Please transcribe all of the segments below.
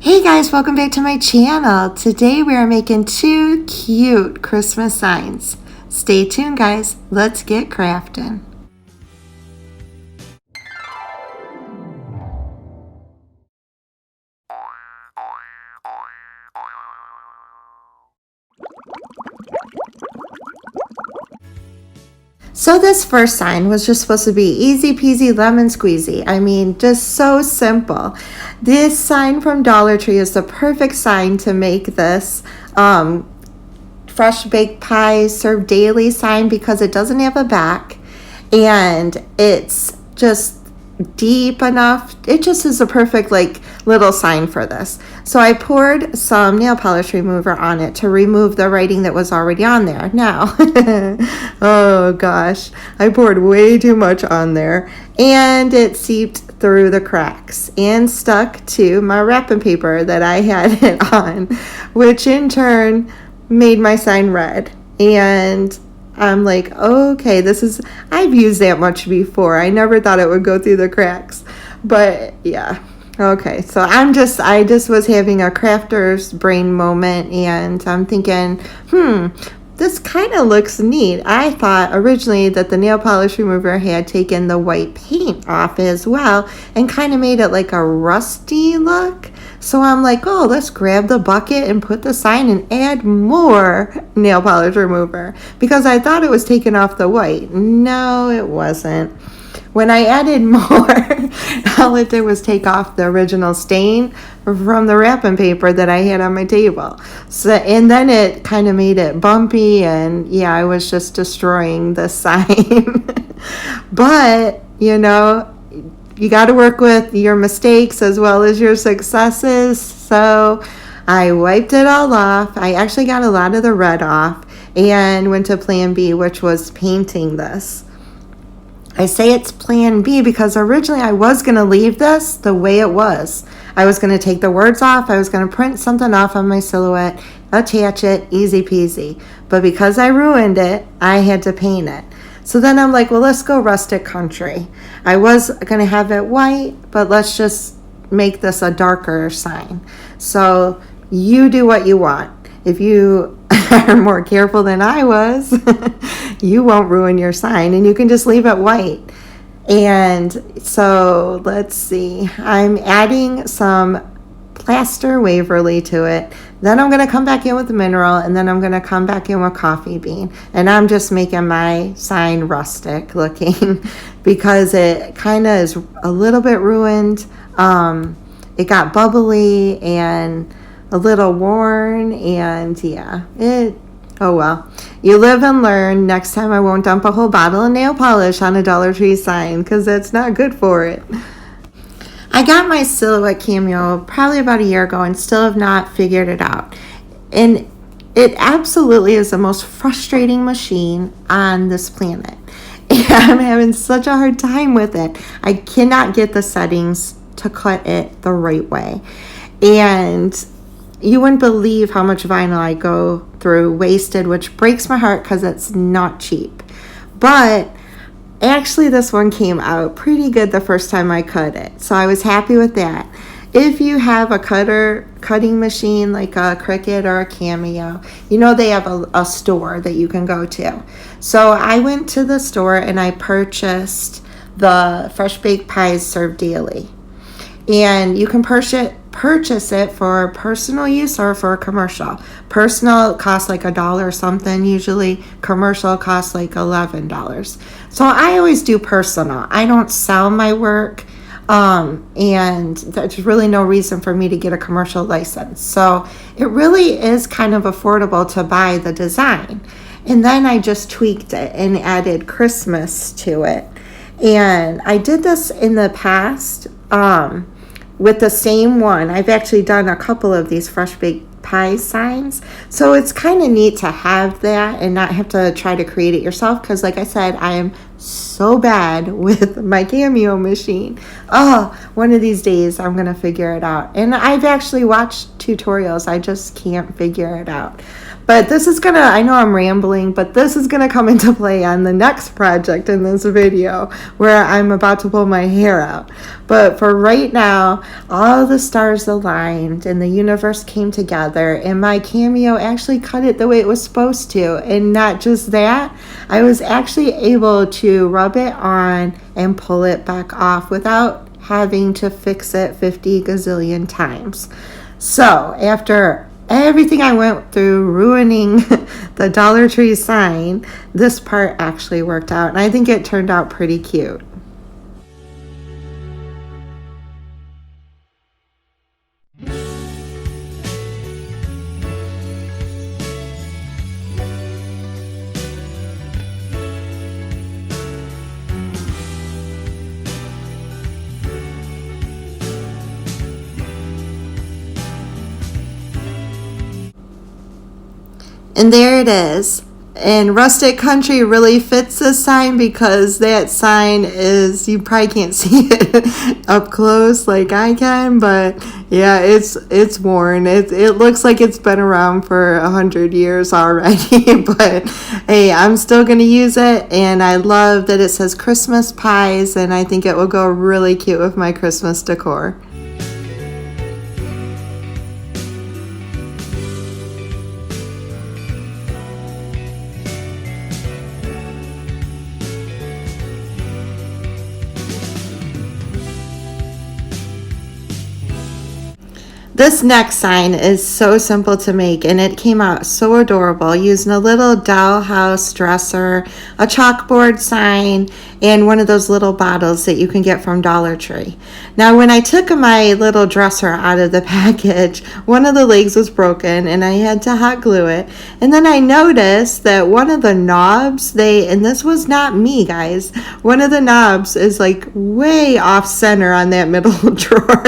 Hey guys, welcome back to my channel. Today we are making two cute Christmas signs. Stay tuned guys, let's get crafting. So this first sign was just supposed to be easy peasy lemon squeezy. I mean, just so simple. This sign from Dollar Tree is the perfect sign to make this fresh baked pies served daily sign because it doesn't have a back and it's just deep enough. It just is a perfect little sign for this. So I poured some nail polish remover on it to remove the writing that was already on there. Now, oh gosh, I poured way too much on there and it seeped through the cracks and stuck to my wrapping paper that I had it on, which in turn made my sign red. And I'm like, okay, I've used that much before. I never thought it would go through the cracks, but yeah. Okay, so I just was having a crafter's brain moment and I'm thinking, this kind of looks neat. I thought originally that the nail polish remover had taken the white paint off as well and kind of made it like a rusty look. So I'm like, oh, let's grab the bucket and put the sign and add more nail polish remover because I thought it was taking off the white. No, it wasn't. When I added more, all it did was take off the original stain from the wrapping paper that I had on my table. So, and then it kind of made it bumpy and yeah, I was just destroying the sign. But, you got to work with your mistakes as well as your successes. So I wiped it all off. I actually got a lot of the red off and went to plan B, which was painting this. I say it's plan B because originally I was going to leave this the way it was. I was going to take the words off. I was going to print something off on my silhouette, attach it, easy peasy. But because I ruined it, I had to paint it. So then I'm like, well, let's go rustic country. I was going to have it white, but let's just make this a darker sign. So you do what you want. If you are more careful than I was, you won't ruin your sign and you can just leave it white. And so let's see, I'm adding some plaster Waverly to it. Then I'm going to come back in with the mineral and then I'm going to come back in with coffee bean. And I'm just making my sign rustic looking because it kind of is a little bit ruined. It got bubbly and a little worn and yeah, oh well. You live and learn. Next time I won't dump a whole bottle of nail polish on a Dollar Tree sign because that's not good for it. I got my Silhouette Cameo probably about a year ago and still have not figured it out. And it absolutely is the most frustrating machine on this planet. And I'm having such a hard time with it. I cannot get the settings to cut it the right way. And you wouldn't believe how much vinyl I go through wasted, which breaks my heart because it's not cheap. But actually this one came out pretty good the first time I cut it. So I was happy with that. If you have a cutting machine like a Cricut or a Cameo, they have a store that you can go to. So I went to the store and I purchased the Fresh Baked Pies Served Daily. And you can purchase it for personal use or for commercial. Personal costs like $1 or something usually. Commercial costs like $11. So I always do personal. I don't sell my work, and there's really no reason for me to get a commercial license. So it really is kind of affordable to buy the design. And then I just tweaked it and added Christmas to it. And I did this in the past, with the same one. I've actually done a couple of these Fresh Baked Pie signs. So it's kind of neat to have that and not have to try to create it yourself because like I said, I am so bad with my Cameo machine. Oh, one of these days I'm going to figure it out. And I've actually watched tutorials. I just can't figure it out. But this is gonna, I know I'm rambling, but this is gonna come into play on the next project in this video where I'm about to pull my hair out. But for right now, all the stars aligned and the universe came together, and my Cameo actually cut it the way it was supposed to. And not just that, I was actually able to rub it on and pull it back off without having to fix it 50 gazillion times. So after everything I went through ruining the Dollar Tree sign, this part actually worked out, and I think it turned out pretty cute. And there it is. And Rustic Country really fits this sign because that sign is, you probably can't see it up close like I can, but yeah, it's worn. It looks like it's been around for 100 years already, but hey, I'm still going to use it, and I love that it says Christmas pies, and I think it will go really cute with my Christmas decor. This next sign is so simple to make, and it came out so adorable using a little dollhouse dresser, a chalkboard sign, and one of those little bottles that you can get from Dollar Tree. Now, when I took my little dresser out of the package, one of the legs was broken and I had to hot glue it. And then I noticed that one of the knobs, and this was not me, guys, one of the knobs is like way off center on that middle drawer.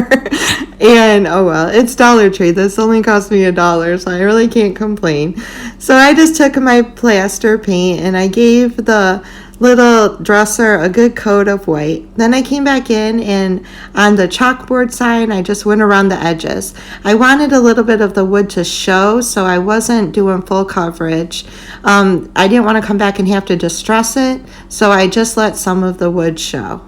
And oh well, it's Dollar Tree. This only cost me $1, so I really can't complain. So I just took my plaster paint and I gave the little dresser a good coat of white. Then I came back in, and on the chalkboard sign, I just went around the edges. I wanted a little bit of the wood to show, so I wasn't doing full coverage. I didn't want to come back and have to distress it, so I just let some of the wood show.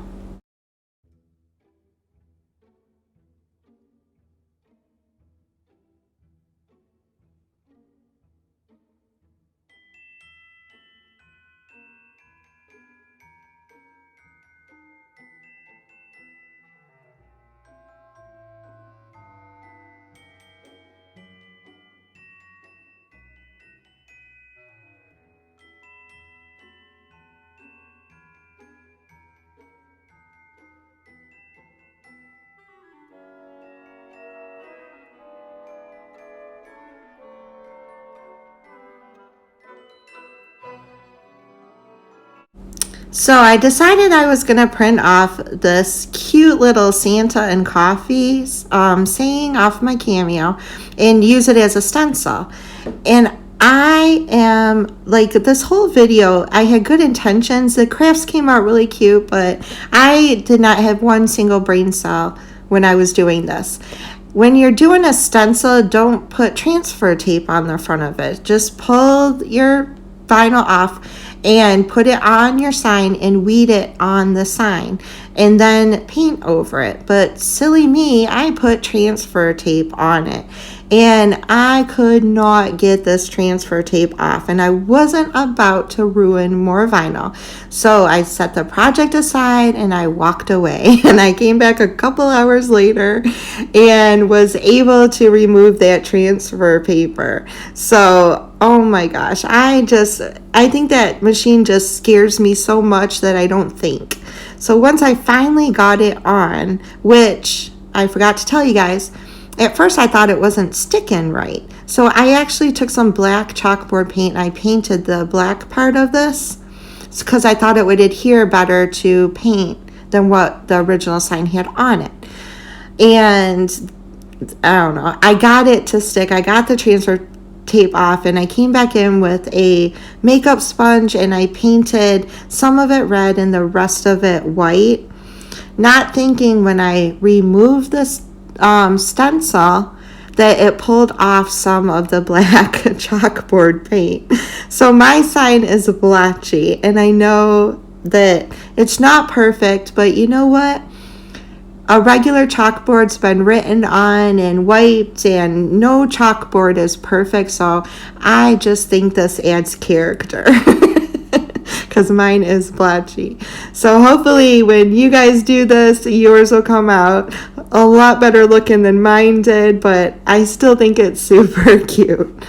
So I decided I was going to print off this cute little Santa and coffee saying off my Cameo and use it as a stencil. And I am like, this whole video, I had good intentions. The crafts came out really cute, but I did not have one single brain cell when I was doing this. When you're doing a stencil, don't put transfer tape on the front of it. Just pull your vinyl off and put it on your sign and weed it on the sign and then paint over it. But silly me, I put transfer tape on it and I could not get this transfer tape off, and I wasn't about to ruin more vinyl. So I set the project aside and I walked away, and I came back a couple hours later and was able to remove that transfer paper. So oh my gosh, I think that machine just scares me so much that I don't think. So once I finally got it on, which I forgot to tell you guys, at first I thought it wasn't sticking right. So I actually took some black chalkboard paint and I painted the black part of this because I thought it would adhere better to paint than what the original sign had on it. And I don't know, I got it to stick. I got the transfer tape off and I came back in with a makeup sponge and I painted some of it red and the rest of it white, not thinking when I removed this stencil that it pulled off some of the black chalkboard paint. So my sign is blotchy, and I know that it's not perfect, but you know what? A regular chalkboard's been written on and wiped, and no chalkboard is perfect, so I just think this adds character. Because mine is blotchy. So hopefully when you guys do this, yours will come out a lot better looking than mine did, but I still think it's super cute.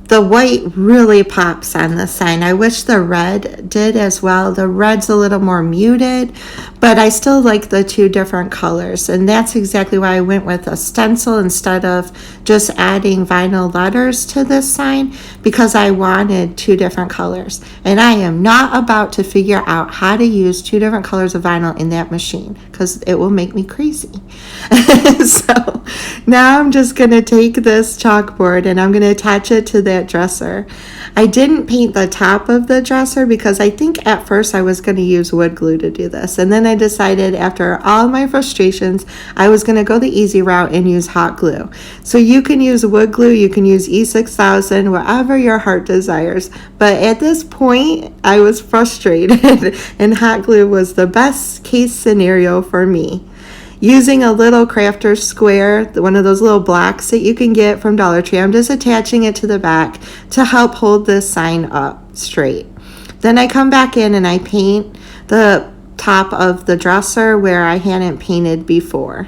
The white really pops on the sign. I wish the red did as well. The red's a little more muted, but I still like the two different colors. And that's exactly why I went with a stencil instead of just adding vinyl letters to this sign, because I wanted two different colors. And I am not about to figure out how to use two different colors of vinyl in that machine, because it will make me crazy. So now I'm just going to take this chalkboard and I'm going to attach it to that dresser. I didn't paint the top of the dresser because I think at first I was going to use wood glue to do this. And then I decided after all my frustrations, I was going to go the easy route and use hot glue. So you can use wood glue, you can use E6000, whatever your heart desires. But at this point, I was frustrated and hot glue was the best case scenario for me. Using a little crafter square, one of those little blocks that you can get from Dollar Tree, I'm just attaching it to the back to help hold this sign up straight. Then I come back in and I paint the top of the dresser where I hadn't painted before.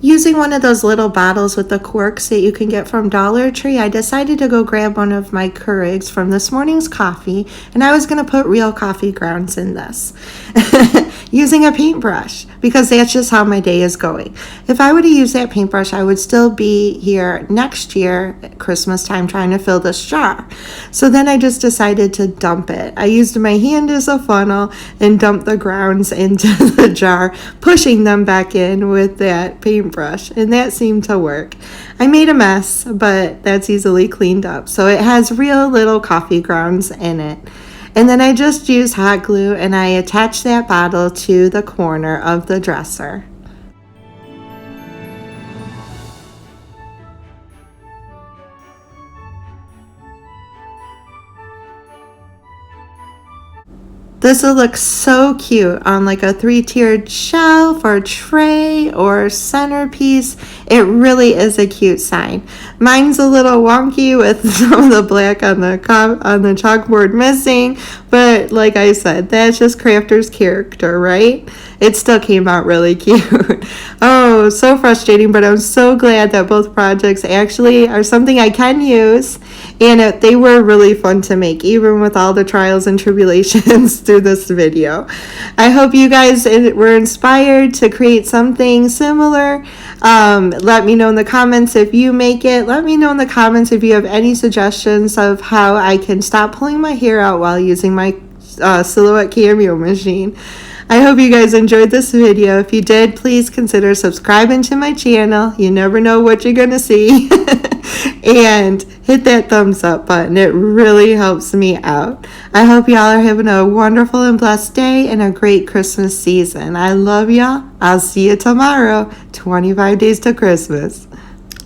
Using one of those little bottles with the corks that you can get from Dollar Tree, I decided to go grab one of my Keurigs from this morning's coffee, and I was going to put real coffee grounds in this. Using a paintbrush, because that's just how my day is going. If I were to use that paintbrush, I would still be here next year at Christmas time trying to fill this jar. So then I just decided to dump it. I used my hand as a funnel and dumped the grounds into the jar, pushing them back in with that paintbrush, and that seemed to work. I made a mess, but that's easily cleaned up. So it has real little coffee grounds in it. And then I just used hot glue and I attached that bottle to the corner of the dresser. This will look so cute on like a 3-tiered shelf or tray or centerpiece. It really is a cute sign. Mine's a little wonky with some of the black on the chalkboard missing, but like I said, that's just Crafter's character, right? It still came out really cute. Oh, so frustrating, but I'm so glad that both projects actually are something I can use, and they were really fun to make, even with all the trials and tribulations through this video. I hope you guys were inspired to create something similar. Let me know in the comments if you make it. Let me know in the comments if you have any suggestions of how I can stop pulling my hair out while using my Silhouette Cameo machine. I hope you guys enjoyed this video. If you did, please consider subscribing to my channel. You never know what you're going to see. And hit that thumbs up button. It really helps me out. I hope y'all are having a wonderful and blessed day and a great Christmas season. I love y'all. I'll see you tomorrow. 25 days to Christmas.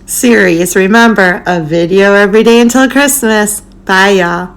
Series, remember, a video every day until Christmas. Bye, y'all.